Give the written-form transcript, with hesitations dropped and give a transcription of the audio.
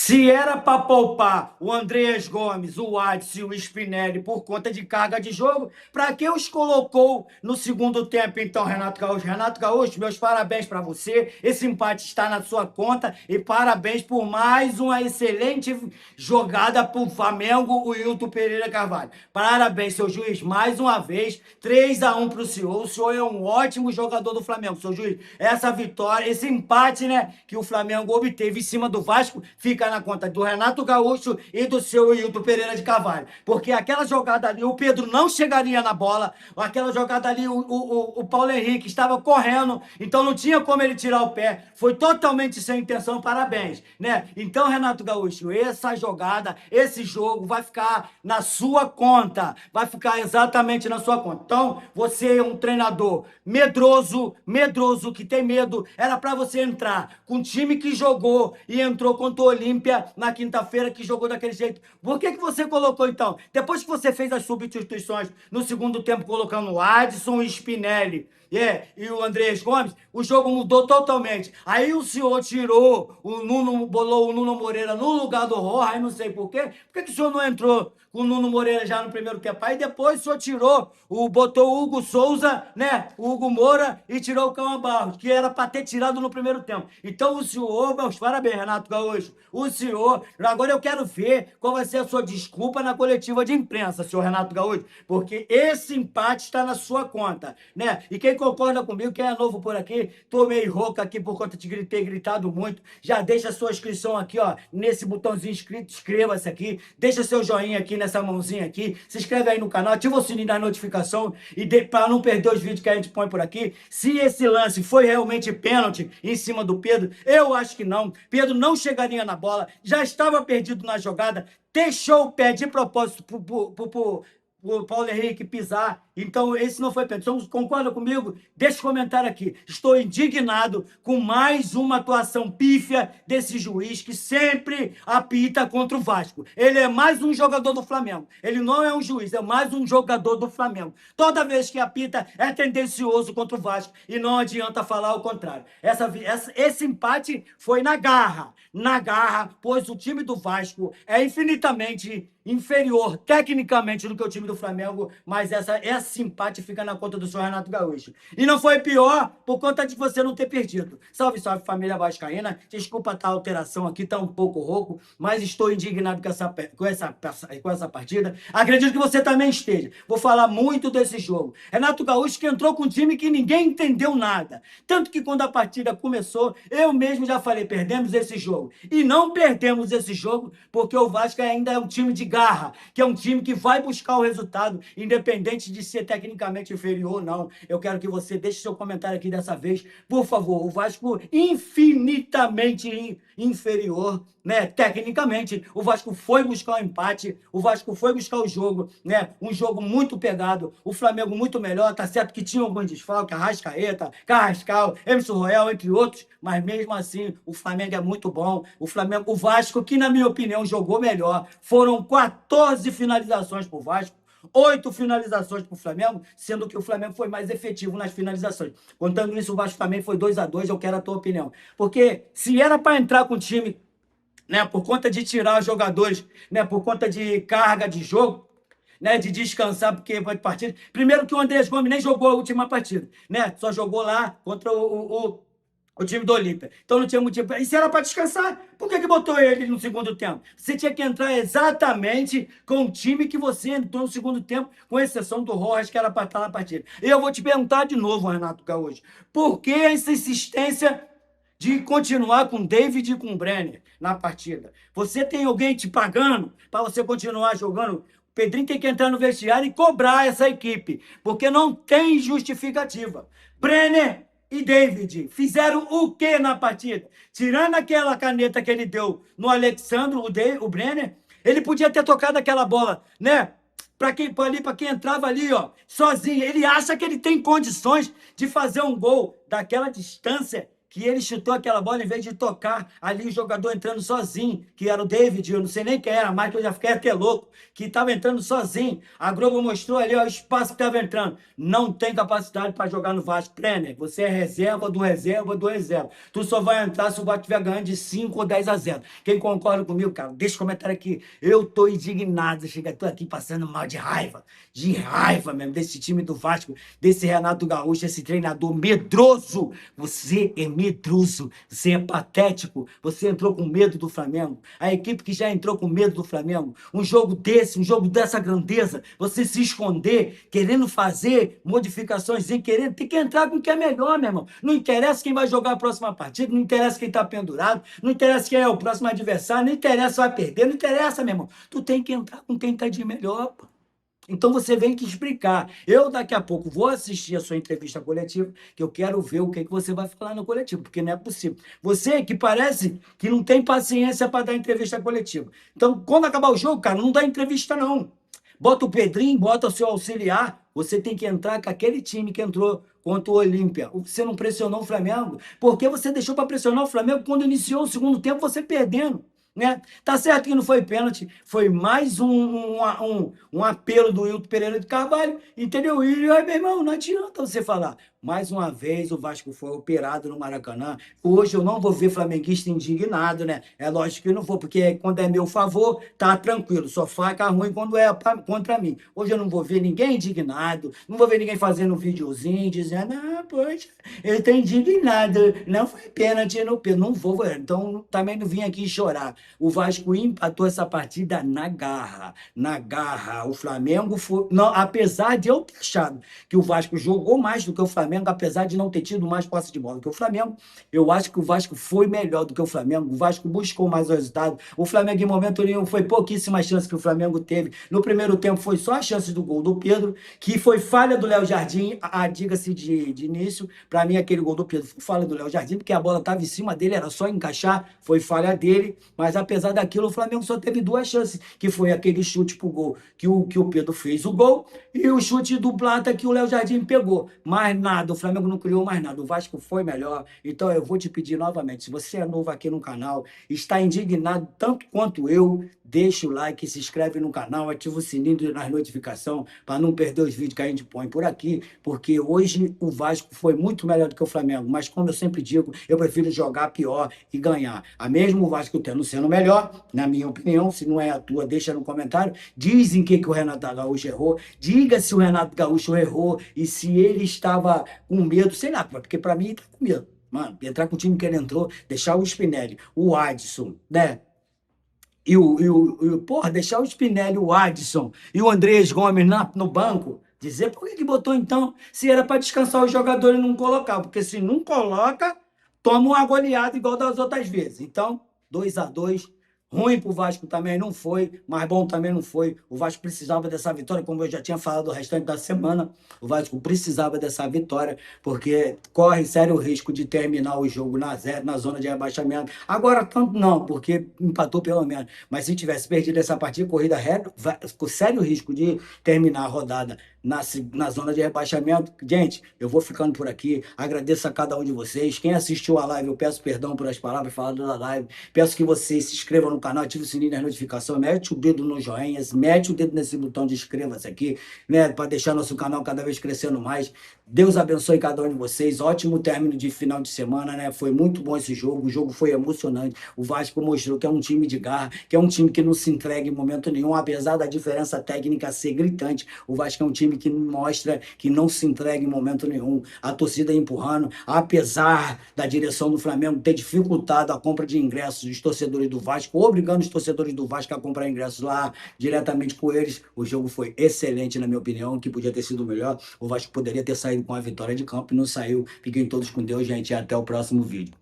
Se era para poupar o Andreas Gomes, o Adson e o Spinelli por conta de carga de jogo, para que os colocou no segundo tempo, então, Renato Gaúcho? Renato Gaúcho, meus parabéns para você. Esse empate está na sua conta e parabéns por mais uma excelente jogada para o Flamengo, o Hilton Pereira Carvalho. Parabéns, seu juiz, mais uma vez, 3-1 para o senhor. O senhor é um ótimo jogador do Flamengo, seu juiz. Essa vitória, esse empate, né, que o Flamengo obteve em cima do Vasco, fica na conta do Renato Gaúcho e do seu Hilton Pereira de Carvalho. Porque aquela jogada ali, o Pedro não chegaria na bola, aquela jogada ali, o Paulo Henrique estava correndo, então não tinha como ele tirar o pé. Foi totalmente sem intenção, parabéns, né? Então, Renato Gaúcho, essa jogada, esse jogo vai ficar na sua conta, vai ficar exatamente na sua conta. Então, você é um treinador medroso, que tem medo, era para você entrar com um time que jogou e entrou contra o Olímpia na quinta-feira, que jogou daquele jeito. Por que você colocou, então? Depois que você fez as substituições no segundo tempo, colocando o Adson e o Spinelli, e o Andreas Gomes, o jogo mudou totalmente. Aí o senhor tirou o Nuno, bolou o Nuno Moreira no lugar do Rojas, não sei por quê. Por que o senhor não entrou com o Nuno Moreira já no primeiro tempo? Aí depois o senhor tirou, botou o Hugo Souza, né? O Hugo Moura e tirou o Cauã Barros, que era para ter tirado no primeiro tempo. Então o senhor, meus parabéns, Renato Gaúcho. O senhor, agora eu quero ver qual vai ser a sua desculpa na coletiva de imprensa, senhor Renato Gaúcho, porque esse empate está na sua conta, né? E quem concorda comigo, quem é novo por aqui, tô meio rouco aqui por conta de ter gritado muito, já deixa a sua inscrição aqui, ó, nesse botãozinho inscrito, inscreva-se aqui, deixa seu joinha aqui nessa mãozinha aqui, se inscreve aí no canal, ativa o sininho da notificação e para não perder os vídeos que a gente põe por aqui. Se esse lance foi realmente pênalti em cima do Pedro, eu acho que não. Pedro não chegaria na bola, já estava perdido na jogada, deixou o pé de propósito o Paulo Henrique pisar. Então, esse não foi pênalti. Então, concorda comigo? Deixa o comentário aqui. Estou indignado com mais uma atuação pífia desse juiz que sempre apita contra o Vasco. Ele é mais um jogador do Flamengo. Ele não é um juiz, é mais um jogador do Flamengo. Toda vez que apita, é tendencioso contra o Vasco e não adianta falar o contrário. Esse empate foi na garra, pois o time do Vasco é infinitamente inferior tecnicamente do que o time do Flamengo, mas esse empate fica na conta do senhor Renato Gaúcho. E não foi pior por conta de você não ter perdido. Salve, salve, família vascaína. Desculpa a alteração aqui, tá um pouco rouco, mas estou indignado com essa partida. Acredito que você também esteja. Vou falar muito desse jogo. Renato Gaúcho que entrou com um time que ninguém entendeu nada. Tanto que quando a partida começou, eu mesmo já falei, perdemos esse jogo. E não perdemos esse jogo porque o Vasco ainda é um time de garra, que é um time que vai buscar o resultado, independente de ser tecnicamente inferior ou não. Eu quero que você deixe seu comentário aqui dessa vez, por favor. O Vasco infinitamente inferior, né? Tecnicamente, o Vasco foi buscar o empate, o Vasco foi buscar o jogo, né? Um jogo muito pegado, o Flamengo muito melhor, tá certo que tinha alguns desfalques, Arrascaeta, Carrascal, Emerson Royal, entre outros, mas mesmo assim, o Flamengo é muito bom. O Vasco, que na minha opinião jogou melhor, foram 14 finalizações pro Vasco, 8 finalizações para o Flamengo, sendo que o Flamengo foi mais efetivo nas finalizações. Contando isso, o Vasco também foi 2-2, eu quero a tua opinião. Porque se era para entrar com o time, né, por conta de tirar os jogadores, né, por conta de carga de jogo, né, de descansar, porque vai partida. Primeiro que o Andreas Gomes nem jogou a última partida, né? Só jogou lá contra o time do Olímpia. Então não tinha motivo. E se era para descansar, por que botou ele no segundo tempo? Você tinha que entrar exatamente com o time que você entrou no segundo tempo, com exceção do Rojas, que era para estar na partida. E eu vou te perguntar de novo, Renato Gaúcho, por que essa insistência de continuar com o David e com o Brenner na partida? Você tem alguém te pagando para você continuar jogando? O Pedrinho tem que entrar no vestiário e cobrar essa equipe, porque não tem justificativa. Brenner e David fizeram o que na partida? Tirando aquela caneta que ele deu no Alexandro, o Brenner, ele podia ter tocado aquela bola, né? Para quem entrava ali, ó, sozinho. Ele acha que ele tem condições de fazer um gol daquela distância que ele chutou aquela bola em vez de tocar ali o jogador entrando sozinho, que era o David, eu não sei nem quem era mais, que eu já fiquei até louco, que estava entrando sozinho. A Globo mostrou ali ó, o espaço que estava entrando. Não tem capacidade para jogar no Vasco. Trainer, você é reserva do reserva do reserva. Tu só vai entrar se o Vasco estiver ganhando de 5 ou 10-0. Quem concorda comigo, cara, deixa um comentário aqui. Eu tô indignado, tô aqui passando mal de raiva mesmo, desse time do Vasco, desse Renato Gaúcho, esse treinador medroso. Você é medroso, você é patético, você entrou com medo do Flamengo. A equipe que já entrou com medo do Flamengo, um jogo desse, um jogo dessa grandeza, você se esconder, querendo fazer modificações e querendo, tem que entrar com o que é melhor, meu irmão. Não interessa quem vai jogar a próxima partida, não interessa quem tá pendurado, não interessa quem é o próximo adversário, não interessa se vai perder, não interessa, meu irmão. Tu tem que entrar com quem tá de melhor, pô. Então você vem que explicar. Eu daqui a pouco vou assistir a sua entrevista coletiva, que eu quero ver o que você vai falar no coletivo, porque não é possível. Você que parece que não tem paciência para dar entrevista coletiva. Então, quando acabar o jogo, cara, não dá entrevista não. Bota o Pedrinho, bota o seu auxiliar. Você tem que entrar com aquele time que entrou contra o Olímpia. Você não pressionou o Flamengo? Porque você deixou para pressionar o Flamengo quando iniciou o segundo tempo, você perdendo. Né? Tá certo que não foi pênalti, foi mais um apelo do Wilton Pereira de Carvalho, entendeu? E aí, meu irmão, não adianta você falar. Mais uma vez o Vasco foi operado no Maracanã. Hoje eu não vou ver flamenguista indignado, né? É lógico que eu não vou, porque quando é meu favor, tá tranquilo. Só fica ruim quando é contra mim. Hoje eu não vou ver ninguém indignado, não vou ver ninguém fazendo um videozinho dizendo, ah, poxa, eu tô indignado, não foi pênalti no pênalti. Não vou, então também não vim aqui chorar. O Vasco empatou essa partida na garra, na garra. O Flamengo foi, não, apesar de eu ter achado que o Vasco jogou mais do que o Flamengo, apesar de não ter tido mais posse de bola do que o Flamengo, eu acho que o Vasco foi melhor do que o Flamengo. O Vasco buscou mais o resultado. O Flamengo, em momento nenhum, foi pouquíssimas chances que o Flamengo teve. No primeiro tempo, foi só a chance do gol do Pedro, que foi falha do Léo Jardim, diga-se de início. Para mim, aquele gol do Pedro foi falha do Léo Jardim, porque a bola estava em cima dele, era só encaixar, foi falha dele. Mas apesar daquilo, o Flamengo só teve duas chances, que foi aquele chute pro gol, que o Pedro fez o gol, e o chute do Plata que o Léo Jardim pegou. Mais nada, o Flamengo não criou mais nada, o Vasco foi melhor. Então eu vou te pedir novamente, se você é novo aqui no canal, está indignado tanto quanto eu, deixa o like, se inscreve no canal, ativa o sininho nas notificações para não perder os vídeos que a gente põe por aqui, porque hoje o Vasco foi muito melhor do que o Flamengo, mas como eu sempre digo, eu prefiro jogar pior e ganhar. A mesmo o Vasco sendo melhor, na minha opinião, se não é a tua, deixa no comentário, dizem que o Renato Gaúcho errou, diga se o Renato Gaúcho errou e se ele estava com medo, sei lá, porque para mim ele tá com medo. Mano, entrar com o time que ele entrou, deixar o Spinelli, o Adson, né? Porra, deixar o Spinelli, o Adson e o Andrés Gomes no banco, dizer por que botou então, se era para descansar os jogadores e não colocar, porque se não coloca, toma uma goleada igual das outras vezes. Então, 2-2. Ruim para o Vasco também não foi, mas bom também não foi. O Vasco precisava dessa vitória, como eu já tinha falado o restante da semana. O Vasco precisava dessa vitória, porque corre sério risco de terminar o jogo na zona de rebaixamento. Agora, tanto não, porque empatou pelo menos. Mas se tivesse perdido essa partida, corrida reta, com sério risco de terminar a rodada na zona de rebaixamento. Gente, eu vou ficando por aqui. Agradeço a cada um de vocês. Quem assistiu a live, eu peço perdão por as palavras faladas na live. Peço que vocês se inscrevam no canal, ative o sininho das notificações, mete o dedo no joinha, mete o dedo nesse botão de inscreva-se aqui, né, para deixar nosso canal cada vez crescendo mais. Deus abençoe cada um de vocês. Ótimo término de final de semana, né? Foi muito bom esse jogo. O jogo foi emocionante. O Vasco mostrou que é um time de garra, que é um time que não se entrega em momento nenhum, apesar da diferença técnica ser gritante. O Vasco é um time que mostra que não se entrega em momento nenhum. A torcida empurrando, apesar da direção do Flamengo ter dificultado a compra de ingressos dos torcedores do Vasco, obrigando os torcedores do Vasco a comprar ingressos lá diretamente com eles. O jogo foi excelente, na minha opinião, que podia ter sido melhor. O Vasco poderia ter saído com a vitória de campo e não saiu. Fiquem todos com Deus, gente, e até o próximo vídeo.